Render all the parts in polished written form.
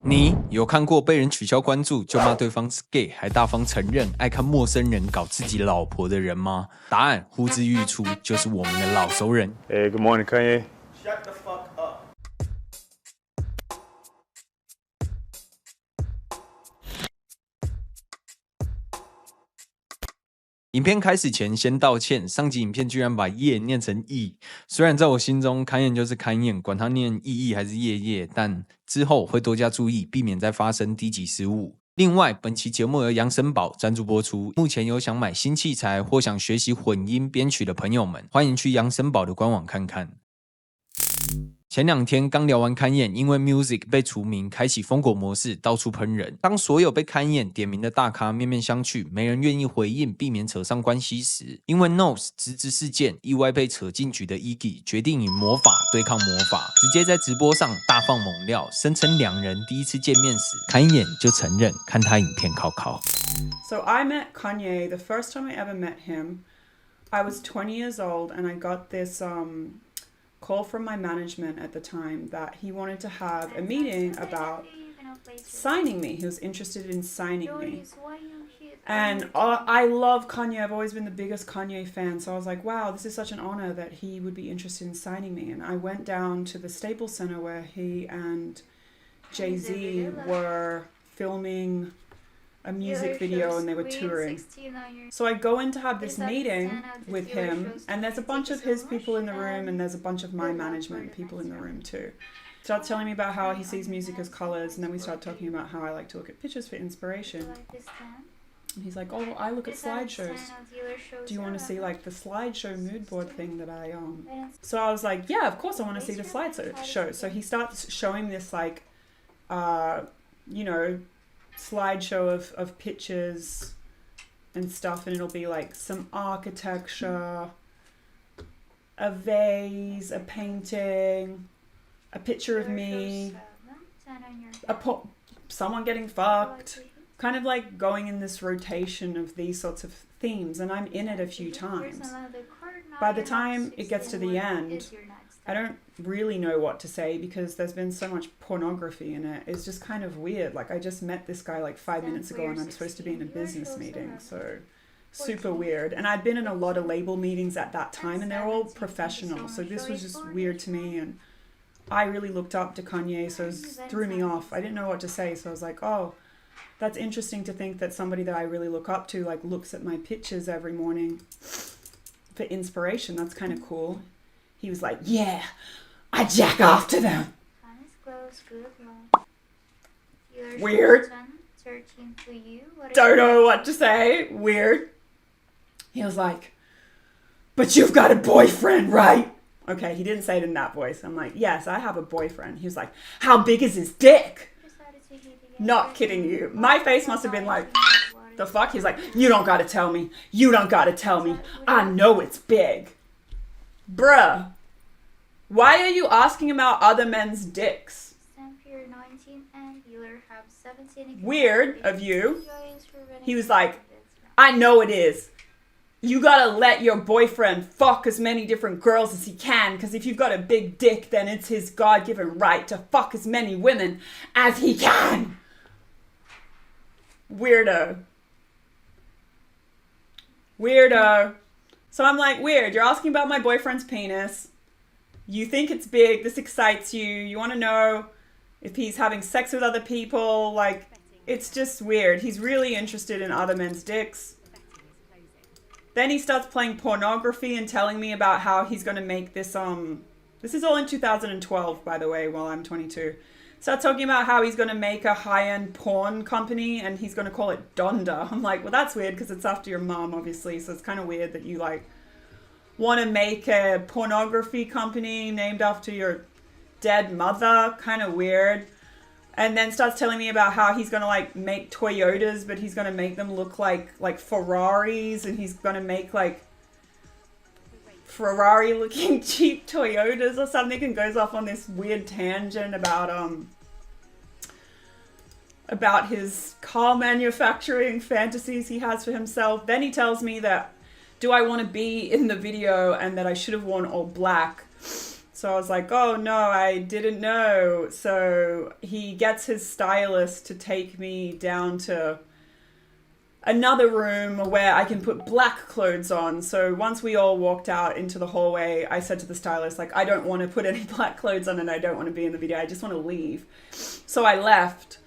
你有看过被人取消关注就骂对方是 gay， 还大方承认爱看陌生人搞自己老婆的人吗？答案呼之欲出，就是我们的老熟人。Hey, good morning, Kanye. Shut the fuck up. 影片开始前先道歉，上集影片居然把叶念成意，虽然在我心中Kanye就是Kanye，管他念意还是叶，但之后会多加注意，避免再发生低级失误。另外，本期节目由扬声宝赞助播出。目前有想买新器材或想学习混音编曲的朋友们，欢迎去扬声宝的官网看看。前2天刚聊完Kanye因为 Music 被除名，开启封果模式，到处喷人。当所有被Kanye点名的大咖面面相觑，没人愿意回应，避免扯上关系时，因为 Nose 直直事件意外被扯进局的 Iggy 决定以魔法对抗魔法，直接在直播上大放猛料，声称2人第一次见面时Kanye就承认，看他影片考考。 So I met Kanye the first time I ever met him. I was 20 years old and I got this call from my management at the time that he wanted to have a meeting about signing me. He was interested in signing me. And I love Kanye. I've always been the biggest Kanye fan. So I was like, wow, this is such an honor that he would be interested in signing me. And I went down to the Staples Center where he and Jay-Z were filming a music video and they were touring. So I go in to have this meeting with him and there's a bunch of his people in the room and there's a bunch of my management people in the room too. Starts telling me about how he sees music as colors, and then we start talking about how I like to look at pictures for inspiration. And he's like, oh, I look at slideshows. Do you want to see like the slideshow mood board thing that I So I was like, yeah, of course I want to see the slideshow. So he starts showing this like you know, slideshow of pictures and stuff, and it'll be like some architecture, a vase, a painting, a picture of me, someone getting fucked, kind of like going in this rotation of these sorts of themes, and I'm in it a few times. By the time it gets to the end, I don't really know what to say because there's been so much pornography in it. It's just kind of weird. Like, I just met this guy like 5 minutes ago and I'm supposed to be in a business meeting. So super weird. And I'd been in a lot of label meetings at that time and they're all professional. So this was just weird to me. And I really looked up to Kanye, so it threw me off. I didn't know what to say. So I was like, oh, that's interesting to think that somebody that I really look up to like looks at my pictures every morning for inspiration. That's kind of cool. He was like, yeah, I jack off to them. Weird. Don't know what to say. Weird. He was like, but you've got a boyfriend, right? Okay, he didn't say it in that voice. I'm like, yes, I have a boyfriend. He was like, how big is his dick? Not kidding you. My face must have been like, the fuck? He's like, you don't gotta tell me. You don't gotta tell me. I know it's big. Bruh, why are you asking about other men's dicks? Weird of you. He was like, I know it is. You gotta let your boyfriend fuck as many different girls as he can, because if you've got a big dick, then it's his God-given right to fuck as many women as he can. Weirdo. Weirdo. So I'm like, weird, you're asking about my boyfriend's penis. You think it's big, this excites you. You want to know if he's having sex with other people. Like, it's just weird. He's really interested in other men's dicks. Then he starts playing pornography and telling me about how he's going to make this, this is all in 2012, by the way, while I'm 22. Starts talking about how he's going to make a high-end porn company and he's going to call it Donda. I'm like, well, that's weird because it's after your mom, obviously. So it's kind of weird that you, like, want to make a pornography company named after your dead mother. Kind of weird. And then starts telling me about how he's going to, like, make Toyotas, but he's going to make them look like Ferraris, and he's going to make, like, Ferrari-looking cheap Toyotas or something, and goes off on this weird tangent about his car manufacturing fantasies he has for himself. Then he tells me that, do I want to be in the video, and that I should have worn all black. So I was like, oh no, I didn't know. So he gets his stylist to take me down to another room where I can put black clothes on. So once we all walked out into the hallway, I said to the stylist, like, I don't want to put any black clothes on and I don't want to be in the video. I just want to leave. So I left.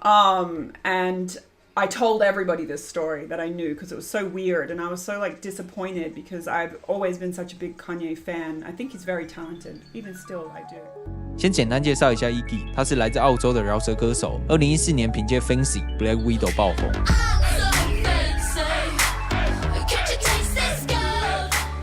And I told everybody this story that I knew because it was so weird. And I was so like disappointed because I've always been such a big Kanye fan. I think he's very talented. Even still, I do. 先简单介绍一下 Iggy， 他是来自澳洲的饶舌歌手。2014年凭借 Fancy、Black Widow 爆红。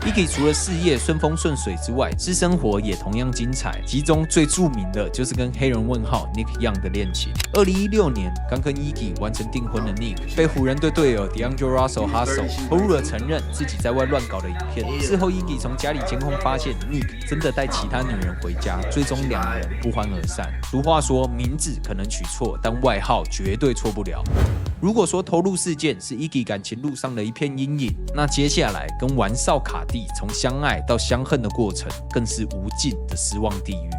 Iggy 除了事业顺风顺水之外，私生活也同样精彩。其中最著名的就是跟黑人问号 Nick Young 的恋情。2016年，刚跟 Iggy 完成订婚的 Nick 被湖人队队友 D'Angelo Russell 哈手，投入了承认自己在外乱搞的影片。事后 Iggy 从家里监控发现 Nick 真的带其他女人回家，最终两人不欢而散。俗话说，名字可能取错，但外号绝对错不了。如果说偷录事件是 Iggy 感情路上的一片阴影，那接下来跟玩少卡蒂从相爱到相恨的过程，更是无尽的失望地狱。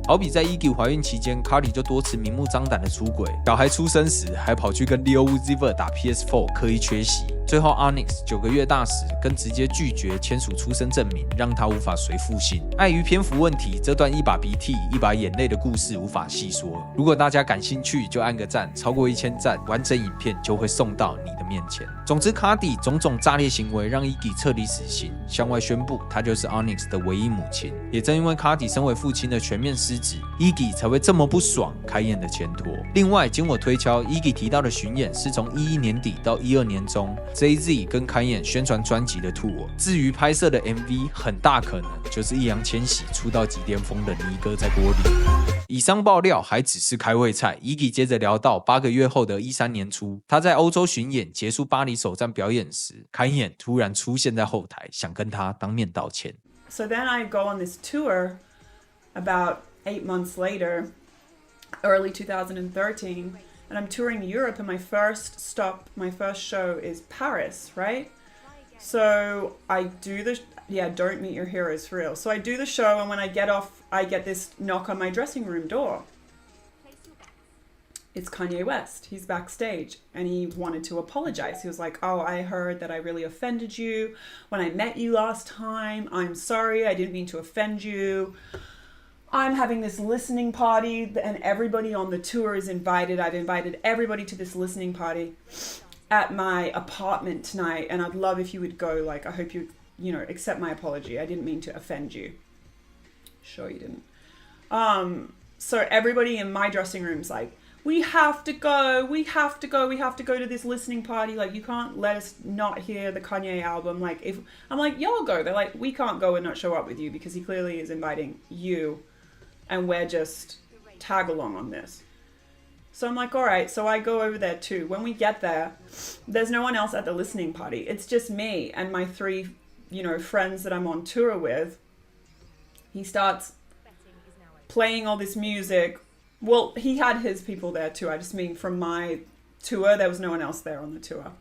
好比在 Iggy 怀孕期间 ，Carti 就多次明目张胆的出轨，小孩出生时还跑去跟 Lil Uzi Vert 打 PS4， 刻意缺席。最后 Onyx 9个月大时，更直接拒绝签署出生证明，让他无法随父姓。碍于篇幅问题，这段一把鼻涕一把眼泪的故事无法细说。如果大家感兴趣，就按个赞，超过1000赞，完整影片就会送到你的面前。总之 ，Carti 种种炸裂行为让 Iggy 彻底死心，向外宣布她就是 Onyx 的唯一母亲。也正因为 Carti 身为父亲的全面失职 ，Iggy 才会这么不爽开演的前拖。另外，经我推敲 ，Iggy 提到的巡演是从11年底到12年中。Jay-Z 跟 Kanye 宣传专辑的 tour， 至于拍摄的 MV， 很大可能就是易烊千玺出道即巅峰的尼哥在锅里。以上爆料还只是开胃菜 ，Iggy 接着聊到8个月后的13年初，他在欧洲巡演结束巴黎首站表演时，Kanye 突然出现在后台，想跟他当面道歉。So then I go on this tour about 8 months later, early 2013. And I'm touring Europe, and my first show is Paris, right? So I do don't meet your heroes for real. So I do the show, and when I get off, I get this knock on my dressing room door. It's Kanye West. He's backstage, and he wanted to apologize. He was like, oh, I heard that I really offended you when I met you last time. I'm sorry, I didn't mean to offend you. I'm having this listening party and everybody on the tour is invited. I've invited everybody to this listening party at my apartment tonight. And I'd love if you would go. Like, I hope you accept my apology. I didn't mean to offend you. Sure you didn't. So everybody in my dressing room's like, we have to go to this listening party. Like, you can't let us not hear the Kanye album. Like, if I'm like, y'all go. They're like, we can't go and not show up with you because he clearly is inviting you. And we're just tag along on this. So I'm like, all right, so I go over there too. When we get there, there's no one else at the listening party. It's just me and my 3, friends that I'm on tour with. He starts playing all this music. Well, he had his people there too. I just mean from my tour, there was no one else there on the tour.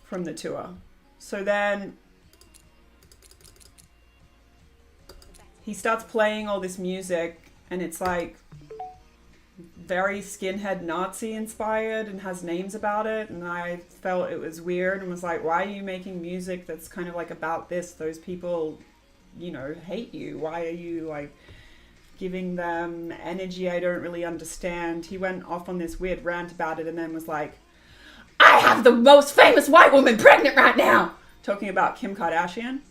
From the tour. So then he starts playing all this music, and it's like very skinhead Nazi inspired and has names about it. And I felt it was weird and was like, why are you making music that's kind of like about this? Those people, hate you. Why are you like giving them energy I don't really understand? He went off on this weird rant about it and then was like, I have the most famous white woman pregnant right now. Talking about Kim Kardashian.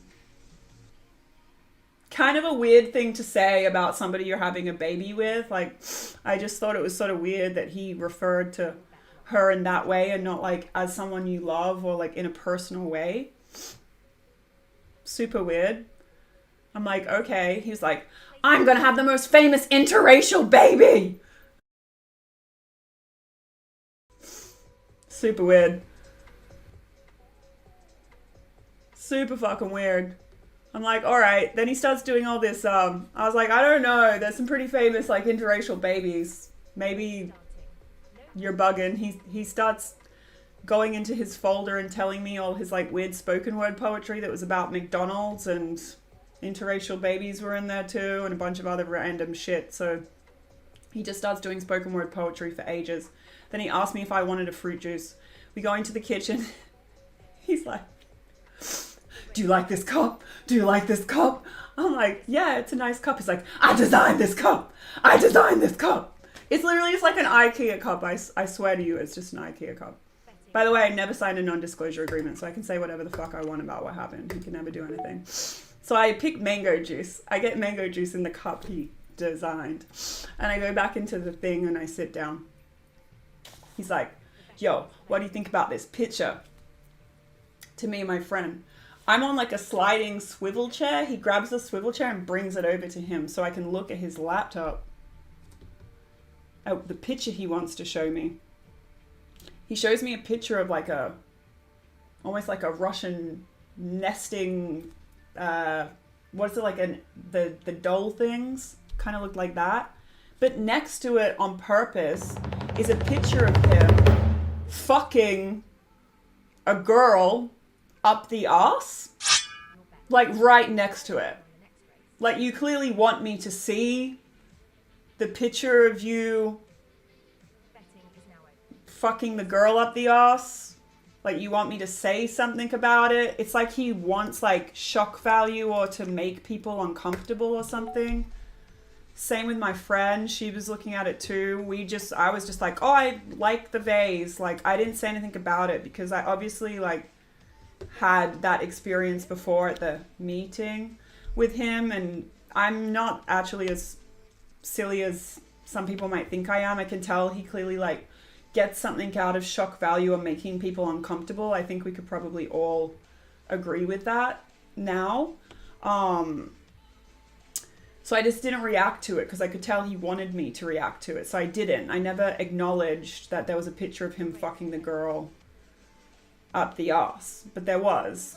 Kind of a weird thing to say about somebody you're having a baby with. Like, I just thought it was sort of weird that he referred to her in that way and not like as someone you love or like in a personal way. Super weird. I'm like, okay. He's like, I'm gonna have the most famous interracial baby. Super weird. Super fucking weird. I'm like, all right. Then he starts doing all this. I was like, I don't know. There's some pretty famous like interracial babies. Maybe you're bugging. He starts going into his folder and telling me all his like weird spoken word poetry that was about McDonald's and interracial babies were in there too, and a bunch of other random shit. So he just starts doing spoken word poetry for ages. Then he asked me if I wanted a fruit juice. We go into the kitchen. He's like, do you like this cup? Do you like this cup? I'm like, yeah, it's a nice cup. He's like, I designed this cup. I designed this cup. It's literally just like an IKEA cup. I swear to you, it's just an IKEA cup. By the way, I never signed a non-disclosure agreement, so I can say whatever the fuck I want about what happened. He can never do anything. So I pick mango juice. I get mango juice in the cup he designed. And I go back into the thing and I sit down. He's like, yo, what do you think about this picture? To me and my friend. I'm on like a sliding swivel chair. He grabs the swivel chair and brings it over to him so I can look at his laptop. At the picture he wants to show me. He shows me a picture of like almost like a Russian nesting, what is it, like the doll things? Kind of looked like that. But next to it on purpose is a picture of him fucking a girl up the arse. Like right next to it. Like you clearly want me to see the picture of you fucking the girl up the arse. Like you want me to say something about it. It's like he wants like shock value or to make people uncomfortable or something. Same with my friend. She was looking at it too. I was just like, oh, I like the vase. Like I didn't say anything about it because I obviously like had that experience before at the meeting with him. And I'm not actually as silly as some people might think I am. I can tell he clearly like gets something out of shock value or making people uncomfortable. I think we could probably all agree with that now. So I just didn't react to it because I could tell he wanted me to react to it. So I didn't. I never acknowledged that there was a picture of him fucking the girl up the arse. But there was.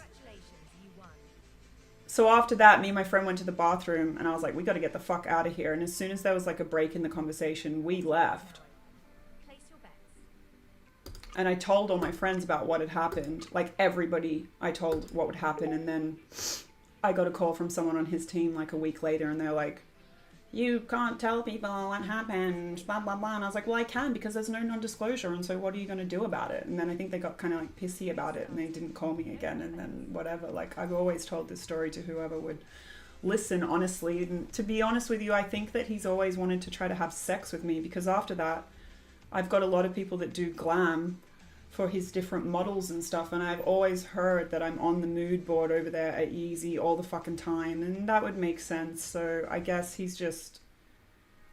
So after that, me and my friend went to the bathroom and I was like, we got to get the fuck out of here. And as soon as there was like a break in the conversation, we left. And I told all my friends about what had happened. Like everybody, I told what would happen. And then I got a call from someone on his team like a week later and they're like, you can't tell people what happened, blah, blah, blah. And I was like, well, I can because there's no non-disclosure. And so what are you going to do about it? And then I think they got kind of like pissy about it and they didn't call me again. And then whatever, like I've always told this story to whoever would listen, honestly. And to be honest with you, I think that he's always wanted to try to have sex with me because after that, I've got a lot of people that do glam for his different models and stuff, and I've always heard that I'm on the mood board over there at Yeezy all the fucking time, and that would make sense. So I guess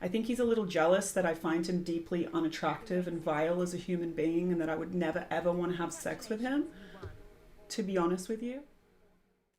I think he's a little jealous that I find him deeply unattractive and vile as a human being and that I would never ever want to have sex with him, to be honest with you.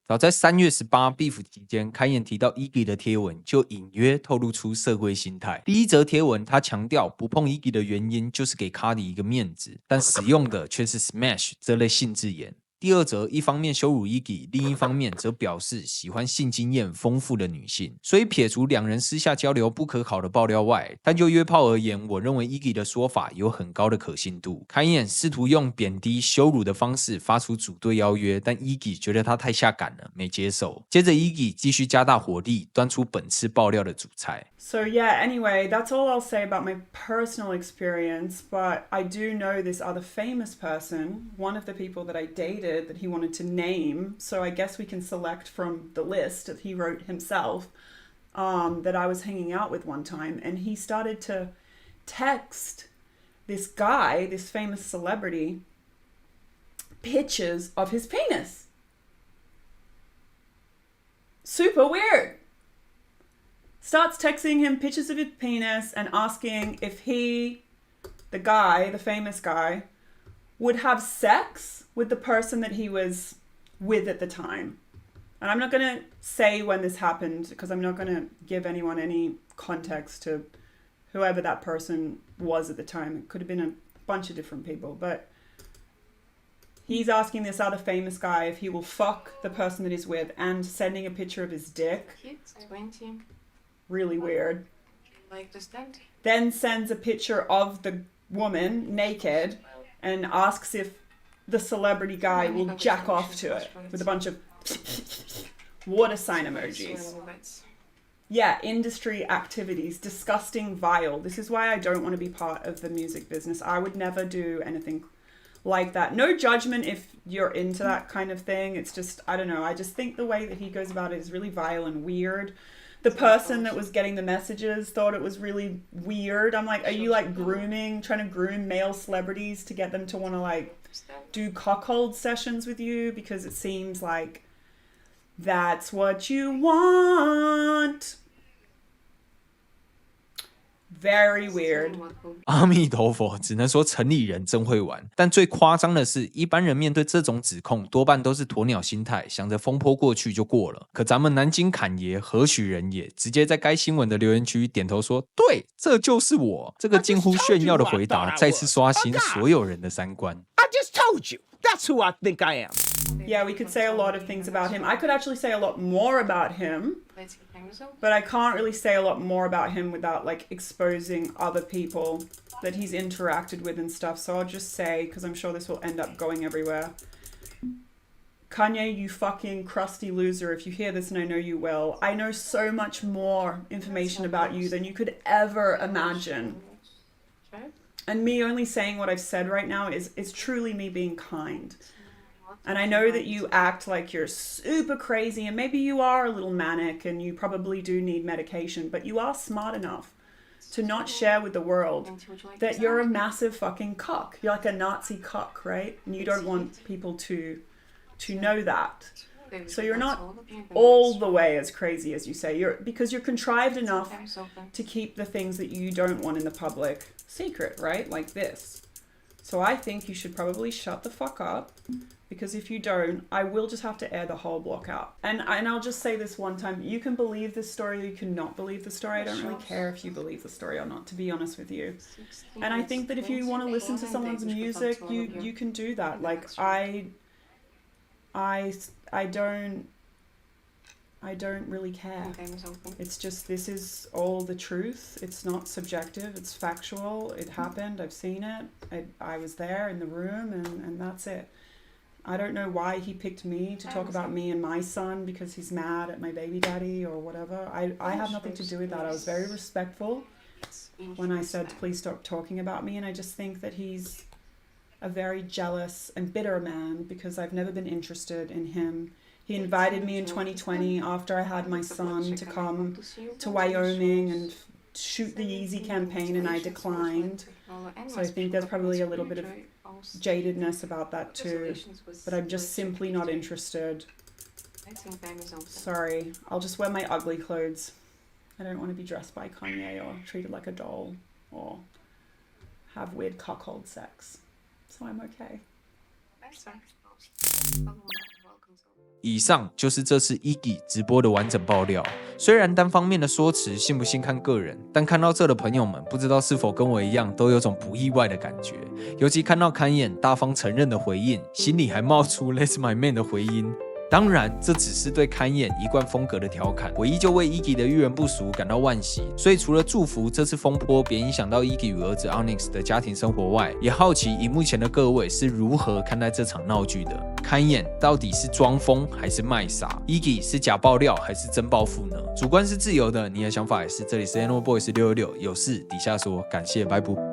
早在3月18 beef 期间，开言提到 Iggy 的贴文，就隐约透露出色龟心态。第一则贴文，他强调不碰 Iggy 的原因就是给 K.DOT 一个面子，但使用的却是 smash 这类性字眼。第二则，一方面羞辱 Iggy， 另一方面则表示喜欢性经验丰富的女性。所以撇除两人私下交流不可考的爆料外，但就约炮而言，我认为 Iggy 的说法有很高的可信度。Kanye试图用贬低、羞辱的方式发出组队邀约，但 Iggy 觉得他太下感了，没接受。接着 Iggy 继续加大火力，端出本次爆料的主菜。So yeah, anyway, that's all I'll say about my personal experience, but I do know this other famous person, one of the people that I dated that he wanted to name, so I guess we can select from the list that he wrote himself, that I was hanging out with one time, and he started to text this guy, this famous celebrity, pictures of his penis. Super weird. Starts texting him pictures of his penis and asking if he, the guy, the famous guy, would have sex with the person that he was with at the time. And I'm not going to say when this happened because I'm not going to give anyone any context to whoever that person was at the time. It could have been a bunch of different people, but he's asking this other famous guy if he will fuck the person that he's with and sending a picture of his dick. Cute, 20. Really weird. Like the stand. Then sends a picture of the woman naked and asks if the celebrity guy will jack off to it with a bunch of water sign emojis. Yeah, industry activities, disgusting, vile. This is why I don't want to be part of the music business. I would never do anything like that. No judgment if you're into that kind of thing. It's just, I don't know. I just think the way that he goes about it is really vile and weird. The person that was getting the messages thought it was really weird. I'm like, are you like trying to groom male celebrities to get them to want to like do cockhold sessions with you? Because it seems like that's what you want. Very weird. 阿弥陀佛，只能说城里人真会玩。但最夸张的是，一般人面对这种指控，多半都是鸵鸟心态，想着风波过去就过了。可咱们南京侃爷何许人也，直接在该新闻的留言区点头说：“对，这就是我。”这个近乎炫耀的回答，再次刷新所有人的三观。I just told you, that's who I think I am. Yeah, we could say a lot of things about him. I could actually say a lot more about him, but I can't really say a lot more about him without like exposing other people that he's interacted with and stuff. So I'll just say, because I'm sure this will end up going everywhere. Kanye, you fucking crusty loser. If you hear this, and I know you will, I know so much more information about you than you could ever imagine. And me only saying what I've said right now is truly me being kind. And I know that you act like you're super crazy, and maybe you are a little manic and you probably do need medication, but you are smart enough to not share with the world that you're a massive fucking cock. You're like a Nazi cock, right? And you don't want people to know that. So you're not all the way as crazy as you say. Because you're contrived enough to keep the things that you don't want in the public secret, right? Like this. So I think you should probably shut the fuck up, because if you don't, I will just have to air the whole block out. And I'll just say this one time, you can believe this story or you cannot believe the story. I don't really care if you believe the story or not, to be honest with you. And I think that if you want to listen to someone's music, you can do that. Like I don't really care. It's just, this is all the truth. It's not subjective, it's factual. It happened, I've seen it. I was there in the room, and that's it. I don't know why he picked me to talk about me and my son because he's mad at my baby daddy or whatever. I have nothing to do with that. I was very respectful when I said, please stop talking about me. And I just think that he's a very jealous and bitter man, because I've never been interested in him. He invited me in 2020 after I had my son to come to Wyoming and shoot the Yeezy campaign, and I declined. So I think there's probably a little bit of jadedness about that too. But I'm just simply not interested. Sorry, I'll just wear my ugly clothes. I don't want to be dressed by Kanye or treated like a doll or have weird cuckold sex. So I'm okay. 以上就是这次 Iggy 直播的完整爆料。虽然单方面的说辞信不信看个人，但看到这的朋友们不知道是否跟我一样都有种不意外的感觉。尤其看到Kanye大方承认的回应，心里还冒出 That's my man 的回音。当然，这只是对Kanye一贯风格的调侃，我依旧为 Iggy 的遇人不淑感到惋惜。所以除了祝福这次风波别影响到 Iggy 与儿子 Onyx 的家庭生活外，也好奇以目前的各位是如何看待这场闹剧的。Kanye到底是装疯还是卖傻 ？Iggy 是假爆料还是真报复呢？主观是自由的，你的想法也是。这里是 NOBOYS 666，有事底下说。感谢，拜拜。